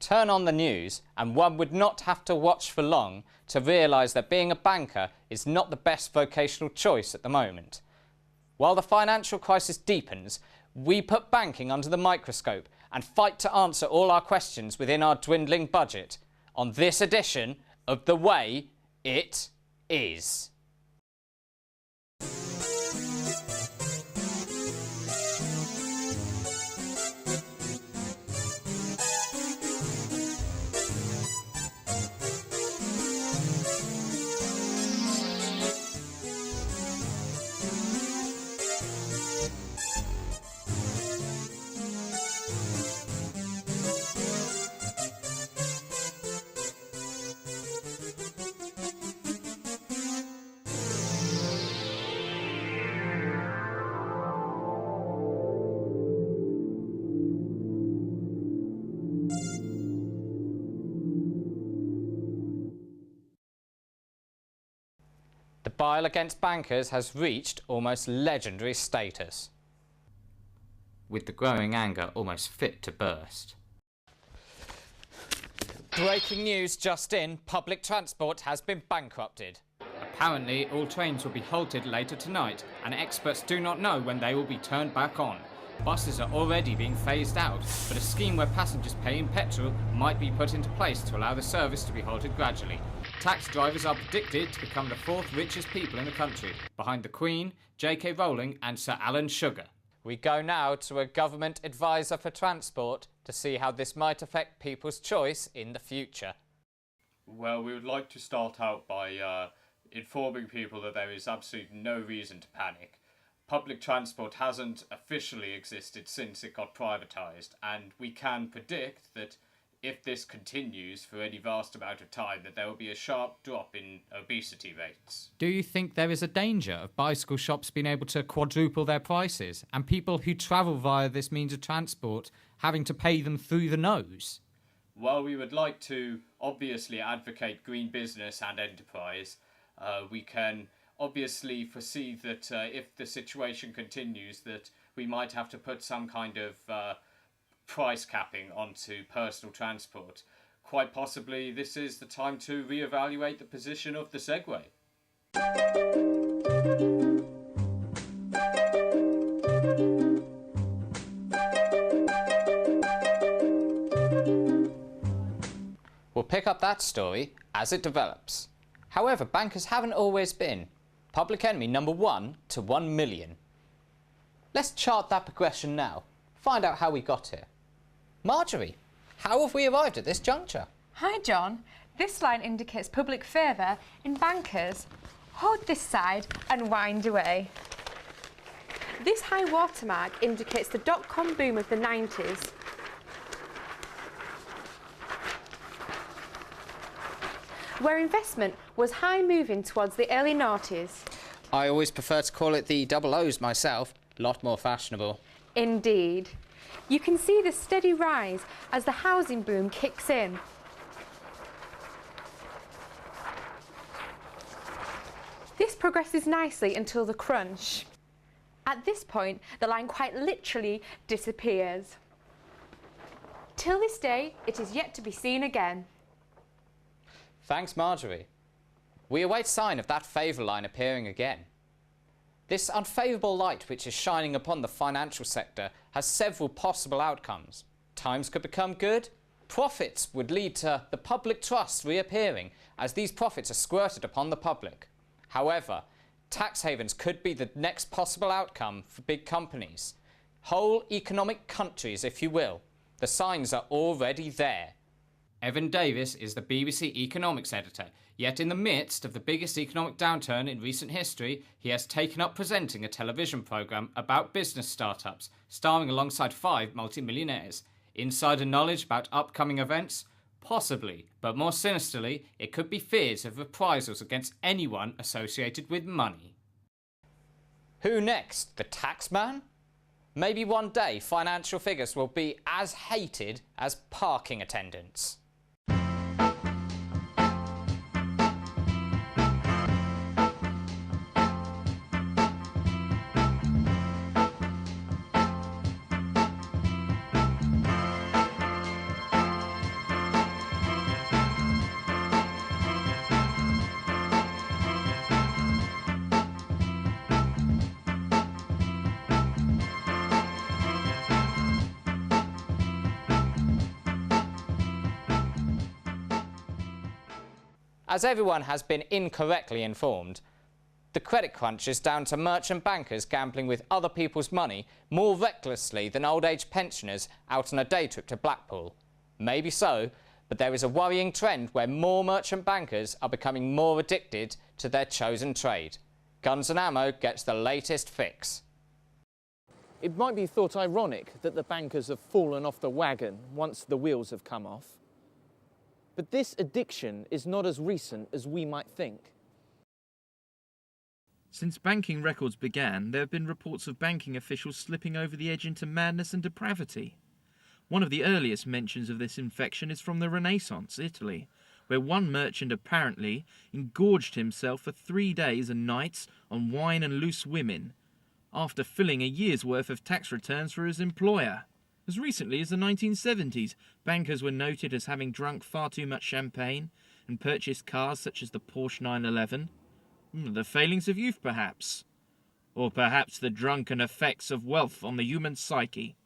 Turn on the news and one would not have to watch for long to realise that being a banker is not the best vocational choice at the moment. While the financial crisis deepens, we put banking under the microscope and fight to answer all our questions within our dwindling budget on this edition of The Way It Is. The bile against bankers has reached almost legendary status, with the growing anger almost fit to burst. Breaking news just in, public transport has been bankrupted. Apparently, all trains will be halted later tonight, and experts do not know when they will be turned back on. Buses are already being phased out, but a scheme where passengers pay in petrol might be put into place to allow the service to be halted gradually. Taxi drivers are predicted to become the fourth richest people in the country, behind the Queen, J.K. Rowling and Sir Alan Sugar. We go now to a government advisor for transport to see how this might affect people's choice in the future. Well, we would like to start out by informing people that there is absolutely no reason to panic. Public transport hasn't officially existed since it got privatised, and we can predict that if this continues for any vast amount of time, that there will be a sharp drop in obesity rates. Do you think there is a danger of bicycle shops being able to quadruple their prices and people who travel via this means of transport having to pay them through the nose? Well, we would like to obviously advocate green business and enterprise. We can obviously foresee that if the situation continues, that we might have to put some kind of price capping onto personal transport. Quite possibly this is the time to reevaluate the position of the Segway. We'll pick up that story as it develops. However, bankers haven't always been public enemy number 1 to 1 million. Let's chart that progression now. Find out how we got here. Marjorie, how have we arrived at this juncture? Hi John, this line indicates public favour in bankers. Hold this side and wind away. This high watermark indicates the dot-com boom of the 90s. Where investment was high moving towards the early noughties. I always prefer to call it the double O's myself, a lot more fashionable. Indeed. You can see the steady rise as the housing boom kicks in. This progresses nicely until the crunch. At this point, the line quite literally disappears. Till this day, it is yet to be seen again. Thanks, Marjorie. We await sign of that favour line appearing again. This unfavourable light which is shining upon the financial sector has several possible outcomes. Times could become good. Profits would lead to the public trust reappearing as these profits are squirted upon the public. However, tax havens could be the next possible outcome for big companies. Whole economic countries, if you will. The signs are already there. Evan Davis is the BBC economics editor, yet in the midst of the biggest economic downturn in recent history, he has taken up presenting a television programme about business startups, starring alongside 5 multimillionaires. Insider knowledge about upcoming events? Possibly, but more sinisterly, it could be fears of reprisals against anyone associated with money. Who next? The taxman? Maybe one day financial figures will be as hated as parking attendants. As everyone has been incorrectly informed, the credit crunch is down to merchant bankers gambling with other people's money more recklessly than old age pensioners out on a day trip to Blackpool. Maybe so, but there is a worrying trend where more merchant bankers are becoming more addicted to their chosen trade. Guns and Ammo gets the latest fix. It might be thought ironic that the bankers have fallen off the wagon once the wheels have come off. But this addiction is not as recent as we might think. Since banking records began, there have been reports of banking officials slipping over the edge into madness and depravity. One of the earliest mentions of this infection is from the Renaissance, Italy, where one merchant apparently engorged himself for 3 days and nights on wine and loose women, after filling a year's worth of tax returns for his employer. As recently as the 1970s, bankers were noted as having drunk far too much champagne and purchased cars such as the Porsche 911. The failings of youth, perhaps. Or perhaps the drunken effects of wealth on the human psyche.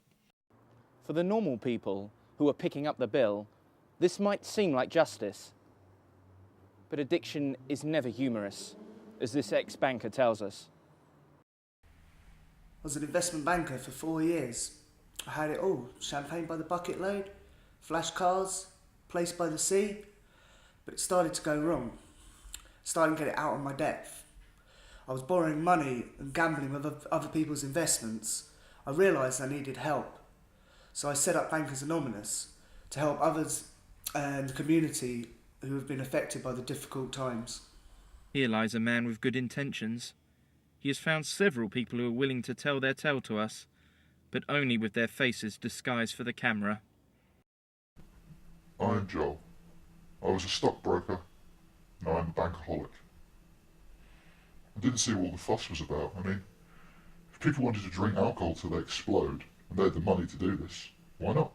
For the normal people who are picking up the bill, this might seem like justice. But addiction is never humorous, as this ex-banker tells us. I was an investment banker for 4 years. I had it all. Champagne by the bucket load, flash cars, place by the sea. But it started to go wrong. Starting to get it out of my depth. I was borrowing money and gambling with other people's investments. I realised I needed help. So I set up Bankers Anonymous to help others and the community who have been affected by the difficult times. Here lies a man with good intentions. He has found several people who are willing to tell their tale to us, but only with their faces disguised for the camera. I'm Joel. I was a stockbroker. Now I'm a bankaholic. I didn't see what all the fuss was about. I mean, if people wanted to drink alcohol till they explode, and they had the money to do this, why not?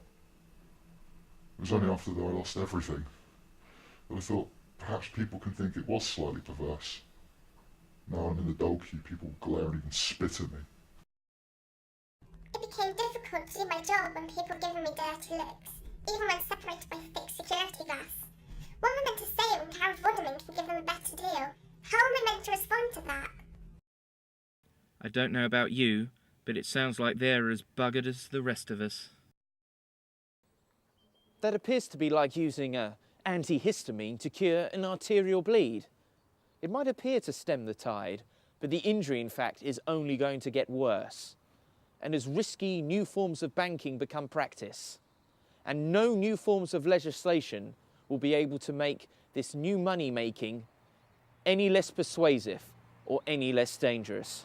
It was only after that I lost everything that I thought perhaps people can think it was slightly perverse. Now I'm in the dole queue, people glare and even spit at me. It became difficult to do my job when people were giving me dirty looks, even when separated by thick security glass. What am I meant to say when Karen Vorderman can give them a better deal? How am I meant to respond to that? I don't know about you, but it sounds like they're as buggered as the rest of us. That appears to be like using an antihistamine to cure an arterial bleed. It might appear to stem the tide, but the injury, in fact, is only going to get worse. And as risky new forms of banking become practice, and no new forms of legislation will be able to make this new money making any less persuasive or any less dangerous.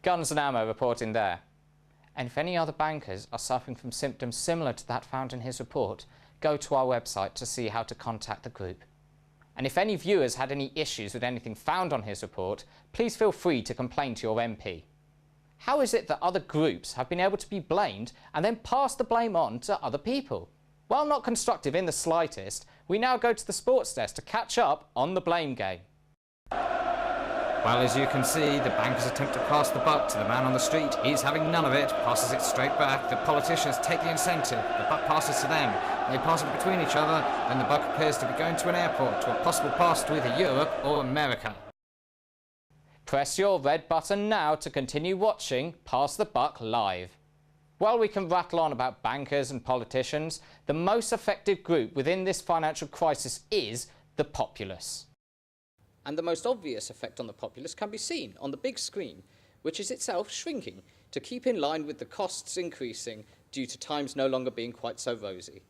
Guns and Ammo reporting there. And if any other bankers are suffering from symptoms similar to that found in his report, go to our website to see how to contact the group. And if any viewers had any issues with anything found on his report, please feel free to complain to your MP. How is it that other groups have been able to be blamed and then pass the blame on to other people? While not constructive in the slightest, we now go to the sports desk to catch up on the blame game. Well, as you can see, the bankers attempt to pass the buck to the man on the street. He's having none of it, passes it straight back. The politicians take the incentive. The buck passes to them. They pass it between each other. Then the buck appears to be going to an airport, to a possible pass to either Europe or America. Press your red button now to continue watching Pass the Buck live. While we can rattle on about bankers and politicians, the most affected group within this financial crisis is the populace. And the most obvious effect on the populace can be seen on the big screen, which is itself shrinking to keep in line with the costs increasing due to times no longer being quite so rosy.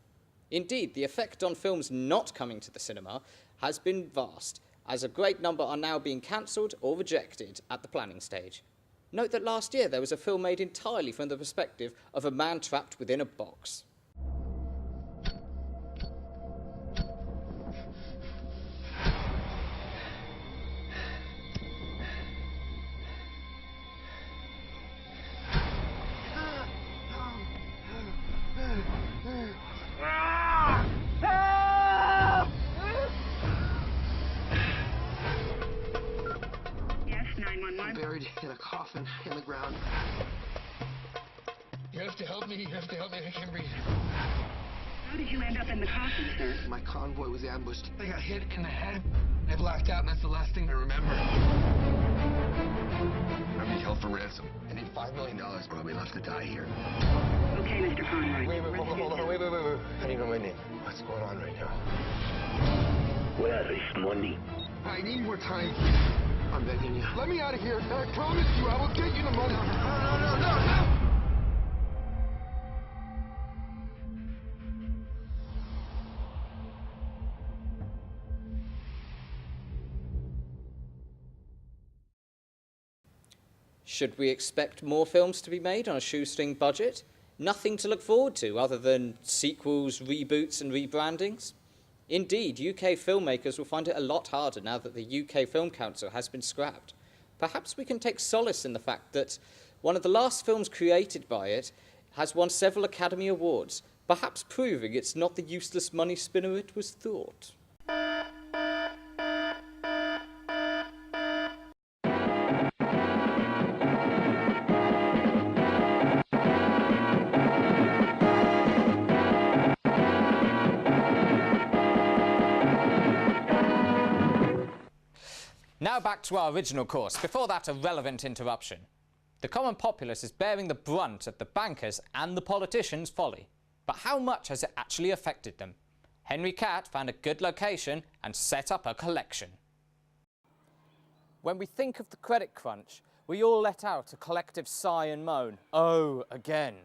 Indeed, the effect on films not coming to the cinema has been vast, as a great number are now being cancelled or rejected at the planning stage. Note that last year there was a film made entirely from the perspective of a man trapped within a box. I'm buried in a coffin in the ground. You have to help me. You have to help me. I can't breathe. How did you end up in the coffin, sir? My convoy was ambushed. I got hit in the head. I blacked out, and that's the last thing I remember. I'm being held for ransom. I need $5 million probably left to die here. Okay, Mr. Conroy. Wait, hold on. Wait. I need to know my name. What's going on right now? Where is money? I need more time. I'm begging you. Let me out of here. I promise you, I will get you the money. No. Should we expect more films to be made on a shoestring budget? Nothing to look forward to other than sequels, reboots and rebrandings? Indeed, UK filmmakers will find it a lot harder now that the UK Film Council has been scrapped. Perhaps we can take solace in the fact that one of the last films created by it has won several Academy Awards, perhaps proving it's not the useless money spinner it was thought. Now back to our original course. Before that, a relevant interruption. The common populace is bearing the brunt of the bankers' and the politicians' folly. But how much has it actually affected them? Henry Catt found a good location and set up a collection. When we think of the credit crunch, we all let out a collective sigh and moan, "Oh, again."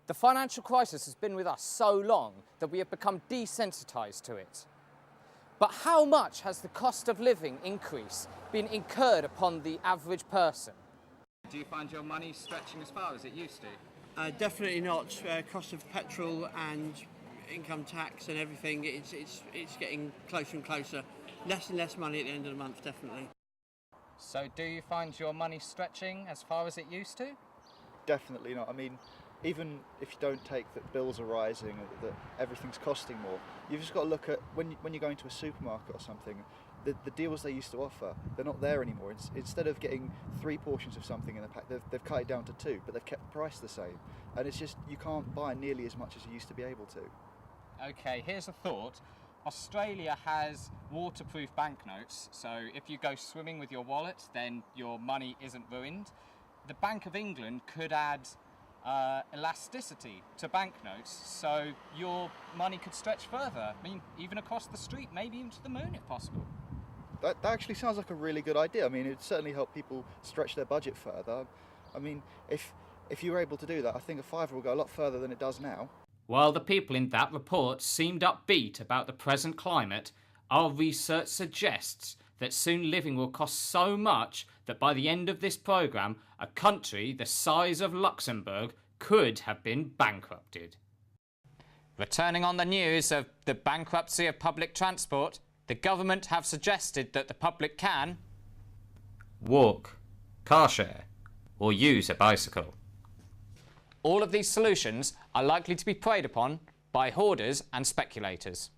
The financial crisis has been with us so long that we have become desensitised to it. But how much has the cost of living increase been incurred upon the average person? Do you find your money stretching as far as it used to? Definitely not. Cost of petrol and income tax and everything, it's getting closer and closer. Less and less money at the end of the month, definitely. So do you find your money stretching as far as it used to? Definitely not. I mean, even if you don't take that bills are rising, that everything's costing more, you've just got to look at when you're going to a supermarket or something, the deals they used to offer, they're not there anymore. Instead of getting 3 portions of something in the pack, they've cut it down to 2, but they've kept the price the same. And it's just, you can't buy nearly as much as you used to be able to. Okay, here's a thought. Australia has waterproof banknotes, so if you go swimming with your wallet, then your money isn't ruined. The Bank of England could add elasticity to banknotes, so your money could stretch further. I mean, even across the street, maybe even to the moon if possible. That actually sounds like a really good idea. I mean, it'd certainly help people stretch their budget further. I mean, if you were able to do that, I think a fiver will go a lot further than it does now. While the people in that report seemed upbeat about the present climate, our research suggests that soon living will cost so much that by the end of this programme, a country the size of Luxembourg could have been bankrupted. Returning on the news of the bankruptcy of public transport, the government have suggested that the public can walk, car share, or use a bicycle. All of these solutions are likely to be preyed upon by hoarders and speculators.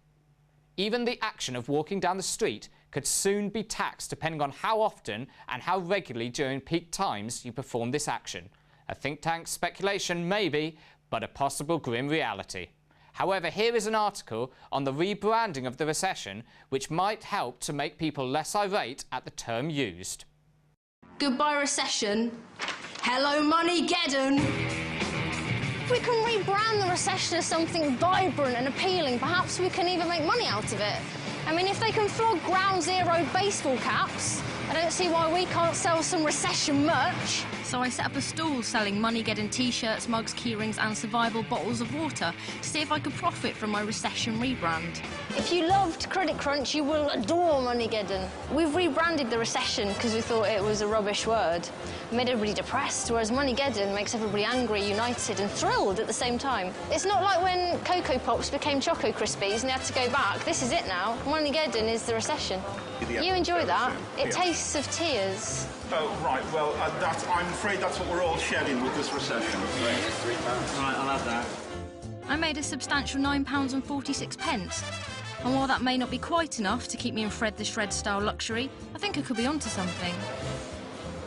Even the action of walking down the street could soon be taxed depending on how often and how regularly during peak times you perform this action. A think tank's speculation maybe, but a possible grim reality. However, here is an article on the rebranding of the recession which might help to make people less irate at the term used. Goodbye recession. Hello Moneygeddon. If we can rebrand the recession as something vibrant and appealing, perhaps we can even make money out of it. I mean, if they can flog ground zero baseball caps, I don't see why we can't sell some recession merch. So I set up a stall selling Moneygeddon t-shirts, mugs, keyrings and survival bottles of water to see if I could profit from my recession rebrand. If you loved Credit Crunch, you will adore Moneygeddon. We've rebranded the recession because we thought it was a rubbish word. It made everybody depressed, whereas Moneygeddon makes everybody angry, united and thrilled at the same time. It's not like when Cocoa Pops became Choco Krispies and they had to go back. This is it now. Moneygeddon is the recession. You enjoy that? It tastes of tears. Oh, right, well, I'm afraid that's what we're all shedding with this recession. Right, I'll have that. I made a substantial £9.46. And while that may not be quite enough to keep me in Fred the Shred style luxury, I think I could be onto something.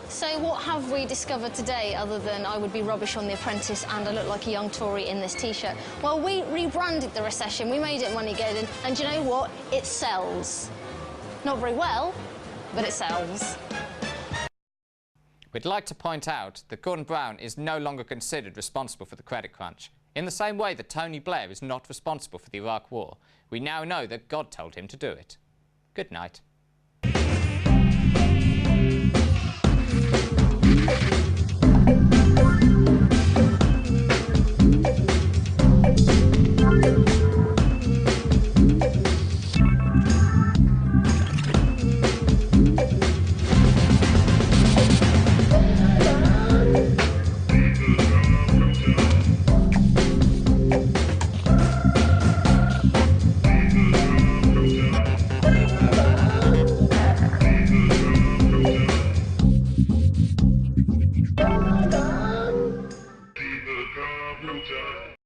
So what have we discovered today other than I would be rubbish on The Apprentice and I look like a young Tory in this T-shirt? Well, we rebranded The Recession, we made it Moneygeddon, and you know what? It sells. Not very well, but it sells. We'd like to point out that Gordon Brown is no longer considered responsible for the credit crunch. In the same way that Tony Blair is not responsible for the Iraq War, we now know that God told him to do it. Good night. Computer.